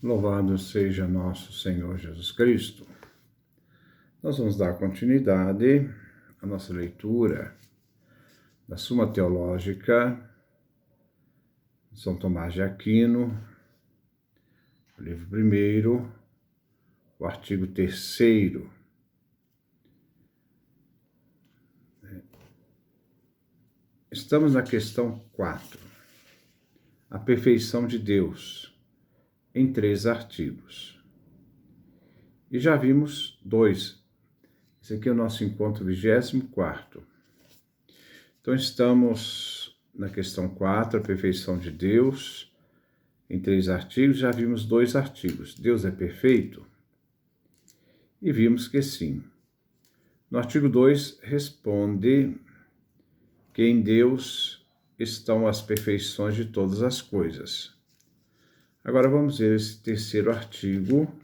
Louvado seja nosso Senhor Jesus Cristo. Nós vamos dar continuidade à nossa leitura da Suma Teológica de São Tomás de Aquino, o livro 1º, o artigo 3º. Estamos na questão 4, a perfeição de Deus, em 3 artigos. E já vimos 2. Esse aqui é o nosso encontro 24º. Então, estamos na questão 4, a perfeição de Deus, em 3 artigos. Já vimos 2 artigos. Deus é perfeito? E vimos que sim. No artigo 2, responde que em Deus estão as perfeições de todas as coisas. Agora vamos ver esse 3º artigo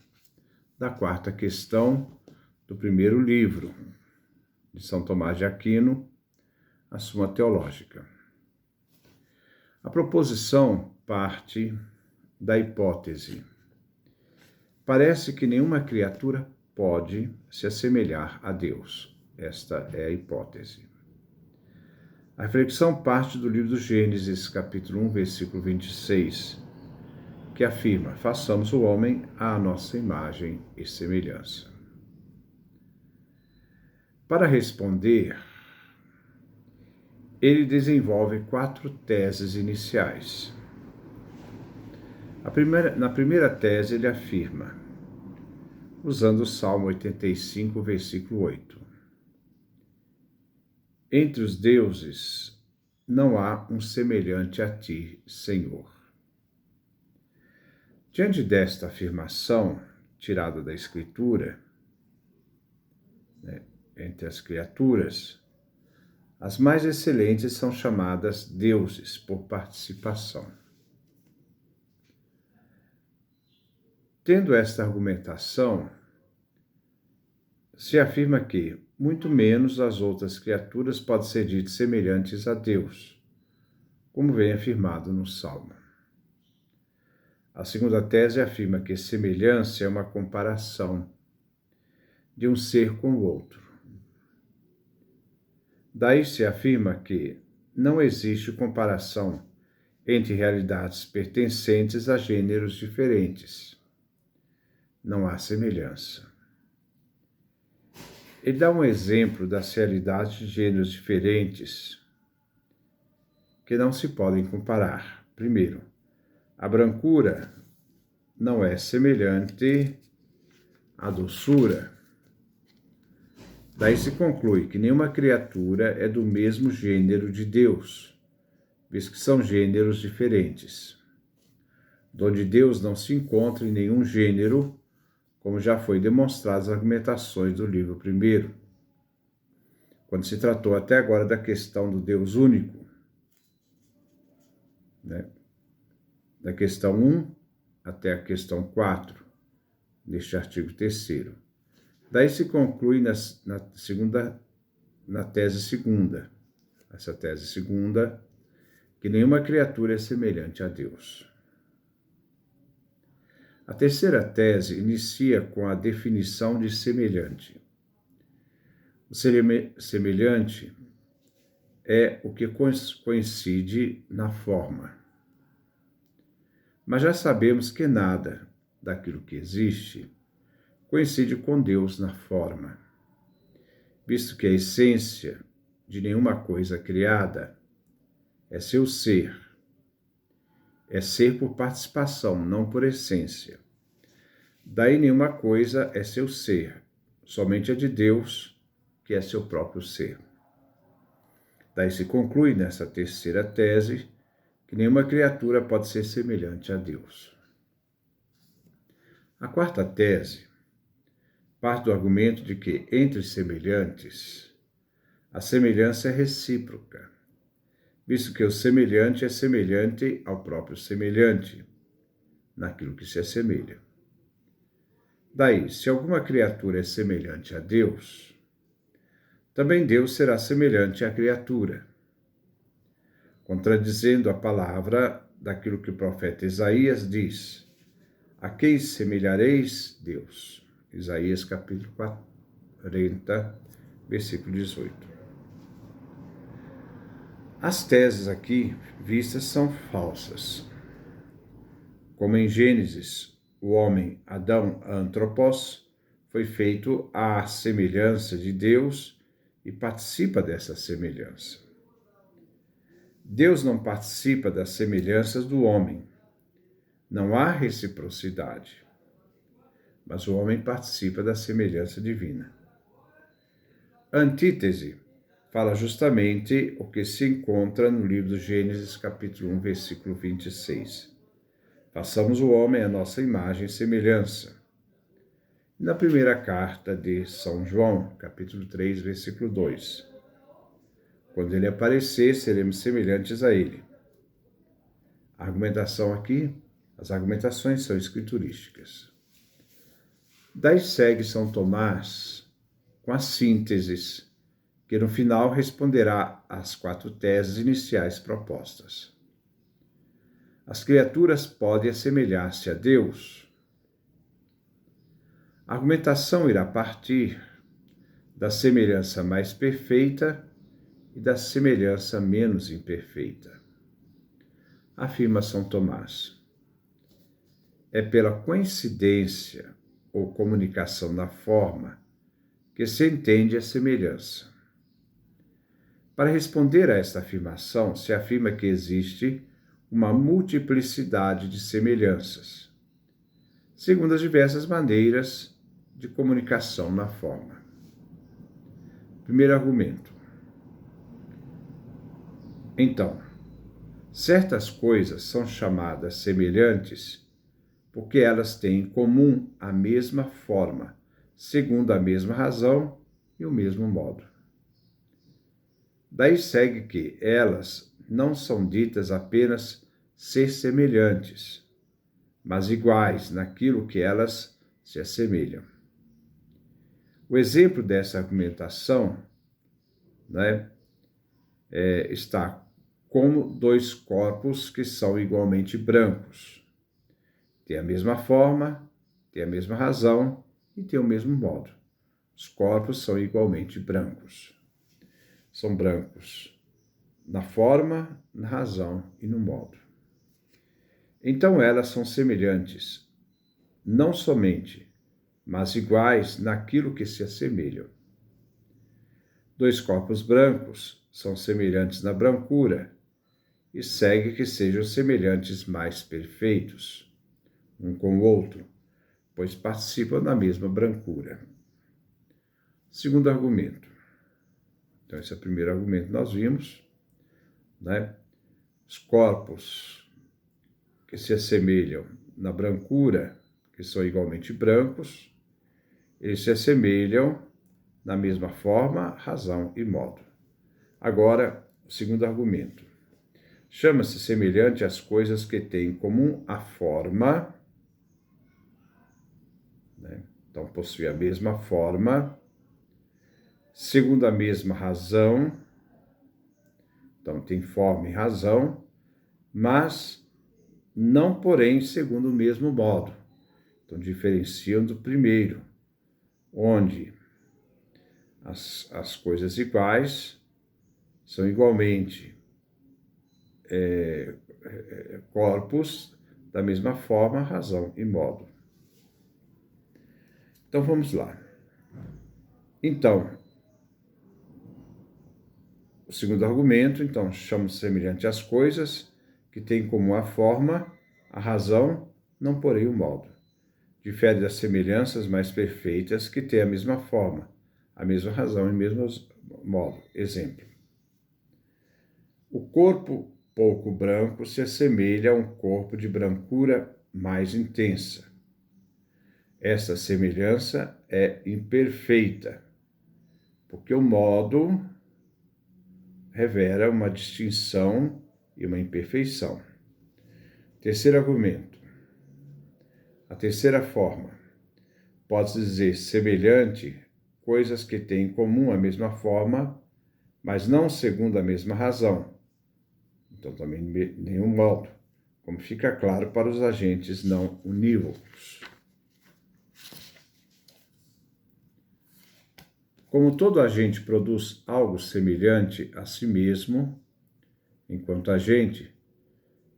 da 4ª questão do 1º livro de São Tomás de Aquino, a Suma Teológica. A proposição parte da hipótese. Parece que nenhuma criatura pode se assemelhar a Deus. Esta é a hipótese. A reflexão parte do livro do Gênesis, capítulo 1, versículo 26, que afirma: façamos o homem à nossa imagem e semelhança. Para responder, ele desenvolve 4 teses iniciais. Na primeira tese, ele afirma, usando o Salmo 85, versículo 8: entre os deuses não há um semelhante a ti, Senhor. Diante desta afirmação, tirada da Escritura, entre as criaturas, as mais excelentes são chamadas deuses por participação. Tendo esta argumentação, se afirma que, muito menos as outras criaturas podem ser ditas semelhantes a Deus, como vem afirmado no Salmo. A segunda tese afirma que semelhança é uma comparação de um ser com o outro. Daí se afirma que não existe comparação entre realidades pertencentes a gêneros diferentes. Não há semelhança. Ele dá um exemplo das realidades de gêneros diferentes que não se podem comparar. Primeiro, a brancura não é semelhante à doçura. Daí se conclui que nenhuma criatura é do mesmo gênero de Deus, visto que são gêneros diferentes. Donde Deus não se encontra em nenhum gênero, como já foi demonstrado nas argumentações do livro 1º, quando se tratou até agora da questão do Deus único, da questão 1 até a questão 4, neste artigo 3º. Daí se conclui na tese segunda, essa tese segunda, que nenhuma criatura é semelhante a Deus. A terceira tese inicia com a definição de semelhante. O semelhante é o que coincide na forma. Mas já sabemos que nada daquilo que existe coincide com Deus na forma, visto que a essência de nenhuma coisa criada é seu ser. É ser por participação, não por essência. Daí nenhuma coisa é seu ser, somente a de Deus, que é seu próprio ser. Daí se conclui nessa terceira tese que nenhuma criatura pode ser semelhante a Deus. A quarta tese parte do argumento de que, entre semelhantes, a semelhança é recíproca, visto que o semelhante é semelhante ao próprio semelhante, naquilo que se assemelha. Daí, se alguma criatura é semelhante a Deus, também Deus será semelhante à criatura, contradizendo a palavra daquilo que o profeta Isaías diz: A quem semelhareis? Deus. Isaías capítulo 40, versículo 18. As teses aqui vistas são falsas. Como em Gênesis, o homem Adão Antropos foi feito à semelhança de Deus e participa dessa semelhança. Deus não participa das semelhanças do homem. Não há reciprocidade. Mas o homem participa da semelhança divina. A antítese fala justamente o que se encontra no livro do Gênesis, capítulo 1, versículo 26. Façamos o homem à nossa imagem e semelhança. Na primeira carta de São João, capítulo 3, versículo 2. Quando ele aparecer, seremos semelhantes a ele. A argumentação aqui, as argumentações são escriturísticas. Daí segue São Tomás com as sínteses, que no final responderá às 4 teses iniciais propostas. As criaturas podem assemelhar-se a Deus. A argumentação irá partir da semelhança mais perfeita e da semelhança menos imperfeita. Afirma São Tomás. É pela coincidência ou comunicação na forma que se entende a semelhança. Para responder a esta afirmação, se afirma que existe uma multiplicidade de semelhanças, segundo as diversas maneiras de comunicação na forma. Primeiro argumento. Então, certas coisas são chamadas semelhantes porque elas têm em comum a mesma forma, segundo a mesma razão e o mesmo modo. Daí segue que elas não são ditas apenas ser semelhantes, mas iguais naquilo que elas se assemelham. O exemplo dessa argumentação, está como 2 corpos que são igualmente brancos. Tem a mesma forma, tem a mesma razão e tem o mesmo modo. Os corpos são igualmente brancos. São brancos na forma, na razão e no modo. Então elas são semelhantes, não somente, mas iguais naquilo que se assemelham. 2 corpos brancos são semelhantes na brancura, e segue que sejam semelhantes mais perfeitos, um com o outro, pois participam da mesma brancura. Segundo argumento. Então, esse é o primeiro argumento que nós vimos, Os corpos que se assemelham na brancura, que são igualmente brancos, eles se assemelham na mesma forma, razão e modo. Agora, o segundo argumento. Chama-se semelhante às coisas que têm em comum a forma, Então, possui a mesma forma, segundo a mesma razão, então tem forma e razão, mas não, porém, segundo o mesmo modo. Então, diferenciam do primeiro, onde as coisas iguais são igualmente corpos da mesma forma, razão e modo. Então, vamos lá. Então, o segundo argumento, então, chama-se semelhante às coisas que têm em comum a forma, a razão, não porém o modo. Difere das semelhanças mais perfeitas que têm a mesma forma, a mesma razão e o mesmo modo. Exemplo. O corpo pouco branco se assemelha a um corpo de brancura mais intensa. Essa semelhança é imperfeita, porque o modo revela uma distinção e uma imperfeição. Terceiro argumento. A terceira forma. Pode-se dizer semelhante, coisas que têm em comum a mesma forma, mas não segundo a mesma razão. Então, também nenhum modo, como fica claro para os agentes não unívocos. Como todo agente produz algo semelhante a si mesmo, enquanto agente,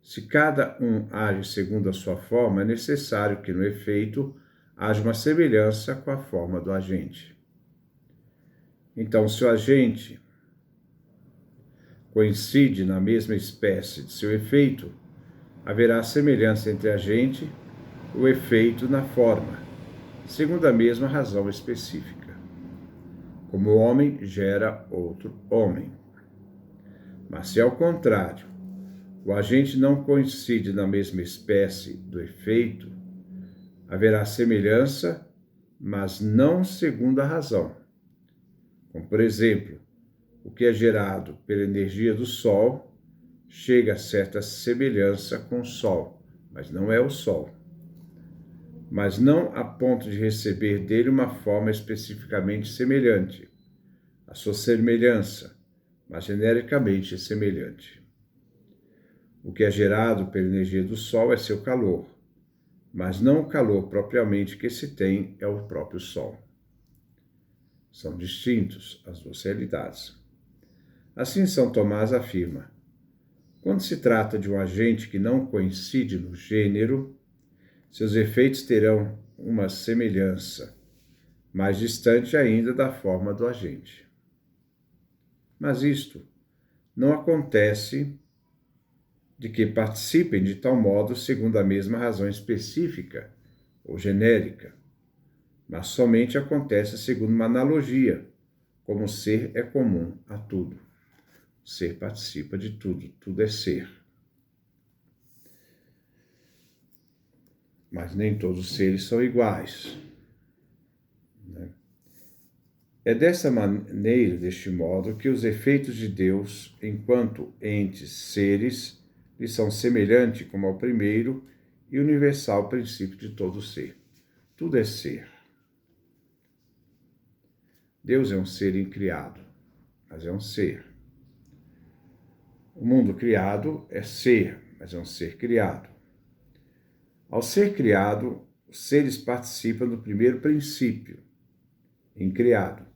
se cada um age segundo a sua forma, é necessário que, no efeito, haja uma semelhança com a forma do agente. Então, se o agente coincide na mesma espécie de seu efeito, haverá semelhança entre agente e o efeito na forma, segundo a mesma razão específica. Como o homem gera outro homem. Mas se, ao contrário, o agente não coincide na mesma espécie do efeito, haverá semelhança, mas não segundo a razão. Como, por exemplo, o que é gerado pela energia do Sol chega a certa semelhança com o Sol, mas não é o Sol. Mas não a ponto de receber dele uma forma especificamente semelhante. A sua semelhança, mas genericamente semelhante. O que é gerado pela energia do Sol é seu calor, mas não o calor propriamente que se tem é o próprio Sol. São distintos as duas realidades. Assim, São Tomás afirma: quando se trata de um agente que não coincide no gênero, seus efeitos terão uma semelhança, mais distante ainda da forma do agente. Mas isto não acontece de que participem de tal modo segundo a mesma razão específica ou genérica, mas somente acontece segundo uma analogia, como o ser é comum a tudo. O ser participa de tudo, tudo é ser. Mas nem todos os seres são iguais. É dessa maneira, deste modo, que os efeitos de Deus, enquanto entes seres, lhe são semelhantes como ao primeiro e universal princípio de todo ser. Tudo é ser. Deus é um ser incriado, mas é um ser. O mundo criado é ser, mas é um ser criado. Ao ser criado, os seres participam do primeiro princípio, incriado,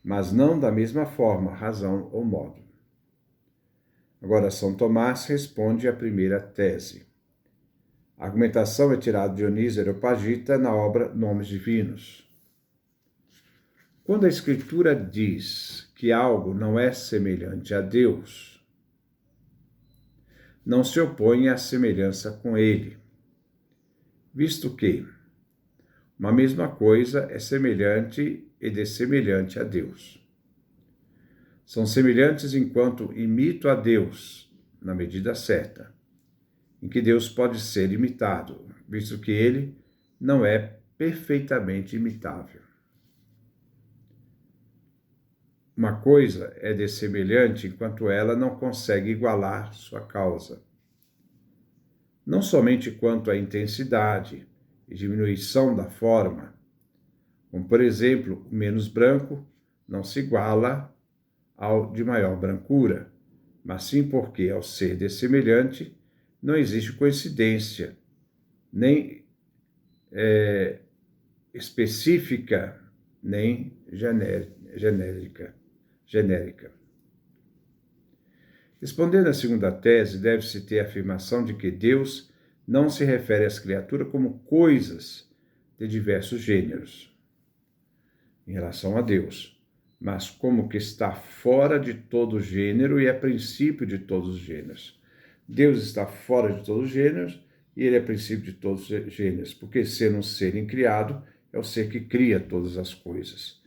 mas não da mesma forma, razão ou modo. Agora, São Tomás responde à primeira tese. A argumentação é tirada de Dionísio Areopagita na obra Nomes Divinos. Quando a Escritura diz que algo não é semelhante a Deus, não se opõe à semelhança com Ele, visto que uma mesma coisa é semelhante e dessemelhante a Deus. São semelhantes enquanto imito a Deus, na medida certa, em que Deus pode ser imitado, visto que Ele não é perfeitamente imitável. Uma coisa é dessemelhante enquanto ela não consegue igualar sua causa. Não somente quanto à intensidade e diminuição da forma, como, por exemplo, o menos branco não se iguala ao de maior brancura, mas sim porque, ao ser dessemelhante, não existe coincidência, nem específica, nem genérica. Respondendo à segunda tese, deve-se ter a afirmação de que Deus não se refere às criaturas como coisas de diversos gêneros, em relação a Deus, mas como que está fora de todo gênero e é princípio de todos os gêneros. Deus está fora de todos os gêneros e ele é princípio de todos os gêneros, porque sendo um ser incriado, é o ser que cria todas as coisas,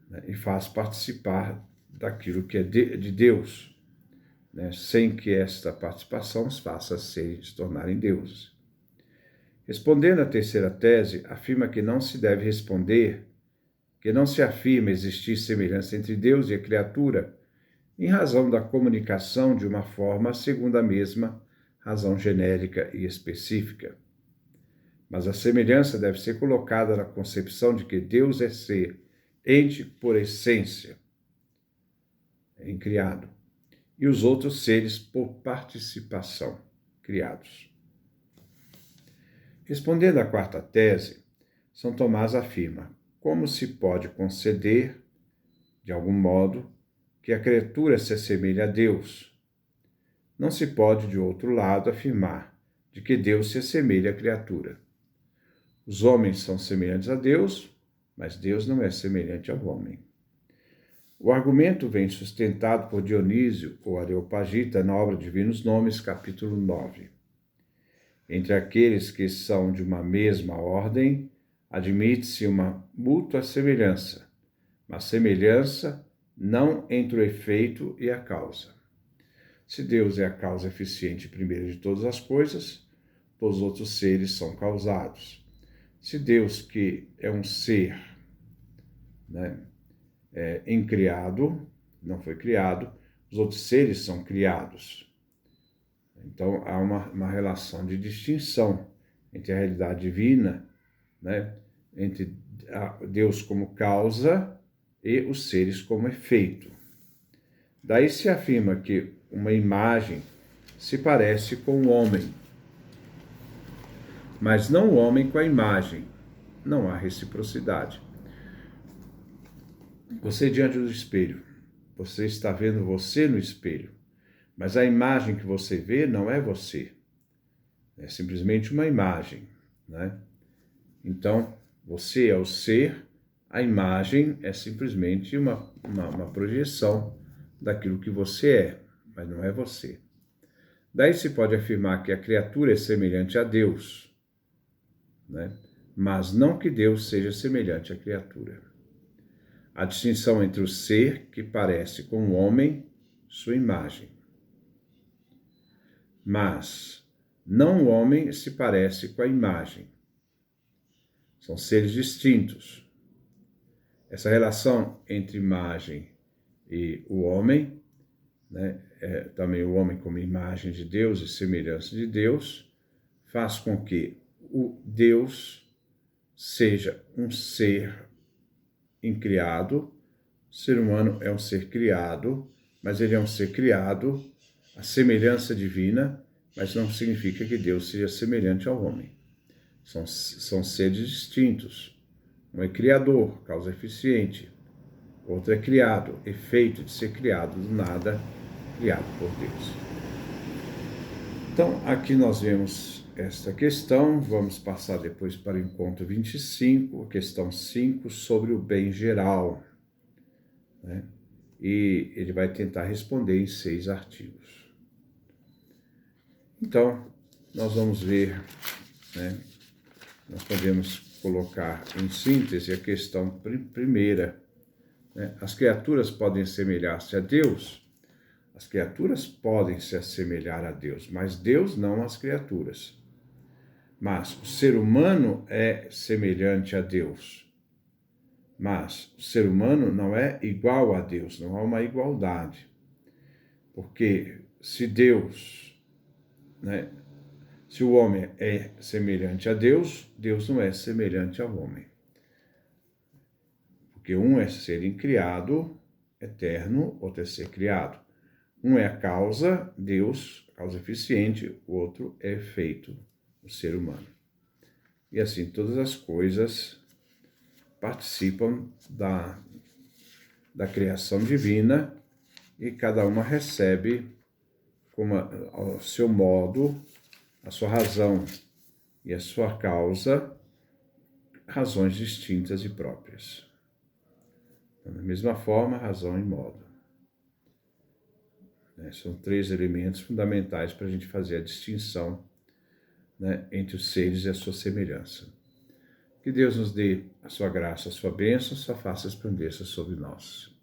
né, e faz participar daquilo que é de Deus, né, sem que esta participação os faça se tornarem deuses. Respondendo à terceira tese, afirma que não se deve responder, que não se afirma existir semelhança entre Deus e a criatura, em razão da comunicação de uma forma segundo a mesma razão genérica e específica. Mas a semelhança deve ser colocada na concepção de que Deus é ser, ente por essência, incriado, e os outros seres por participação, criados. Respondendo à quarta tese, São Tomás afirma: como se pode conceder, de algum modo, que a criatura se assemelhe a Deus? Não se pode, de outro lado, afirmar de que Deus se assemelha à criatura. Os homens são semelhantes a Deus, mas Deus não é semelhante ao homem. O argumento vem sustentado por Dionísio, ou Areopagita, na obra Divinos Nomes, capítulo 9. Entre aqueles que são de uma mesma ordem, admite-se uma mútua semelhança, mas semelhança não entre o efeito e a causa. Se Deus é a causa eficiente primeira de todas as coisas, todos os outros seres são causados. Se Deus, que é um ser, incriado, não foi criado, os outros seres são criados. Então, há uma relação de distinção entre a realidade divina, entre Deus como causa e os seres como efeito. Daí se afirma que uma imagem se parece com o homem, mas não o homem com a imagem. Não há reciprocidade. Você diante do espelho, você está vendo você no espelho, mas a imagem que você vê não é você. É simplesmente uma imagem, Então, você é o ser, a imagem é simplesmente uma projeção daquilo que você é, mas não é você. Daí se pode afirmar que a criatura é semelhante a Deus, mas não que Deus seja semelhante à criatura. A distinção entre o ser, que parece com o homem, sua imagem. Mas não o homem se parece com a imagem. São seres distintos. Essa relação entre imagem e o homem, também o homem como imagem de Deus e semelhança de Deus, faz com que o Deus seja um ser incriado. O ser humano é um ser criado, mas ele é um ser criado à semelhança divina, mas não significa que Deus seja semelhante ao homem. São seres distintos. Um é criador, causa eficiente. Outro é criado, efeito de ser criado do nada, criado por Deus. Então, aqui nós vemos esta questão. Vamos passar depois para o encontro 25, a questão 5, sobre o bem geral. E ele vai tentar responder em 6 artigos. Então, nós vamos ver, nós podemos colocar em síntese a questão primeira. As criaturas podem assemelhar-se a Deus? As criaturas podem se assemelhar a Deus, mas Deus não às criaturas. Mas o ser humano é semelhante a Deus. Mas o ser humano não é igual a Deus, não há uma igualdade. Porque se Deus, se o homem é semelhante a Deus, Deus não é semelhante ao homem. Porque um é ser incriado, eterno, outro é ser criado. Um é a causa, Deus, causa eficiente, o outro é efeito, o ser humano. E assim, todas as coisas participam da criação divina e cada uma recebe, ao seu modo, a sua razão e a sua causa, razões distintas e próprias. Da mesma forma, razão e modo. São 3 elementos fundamentais para a gente fazer a distinção entre os seres e a sua semelhança. Que Deus nos dê a sua graça, a sua bênção, sua face resplandeça sobre nós.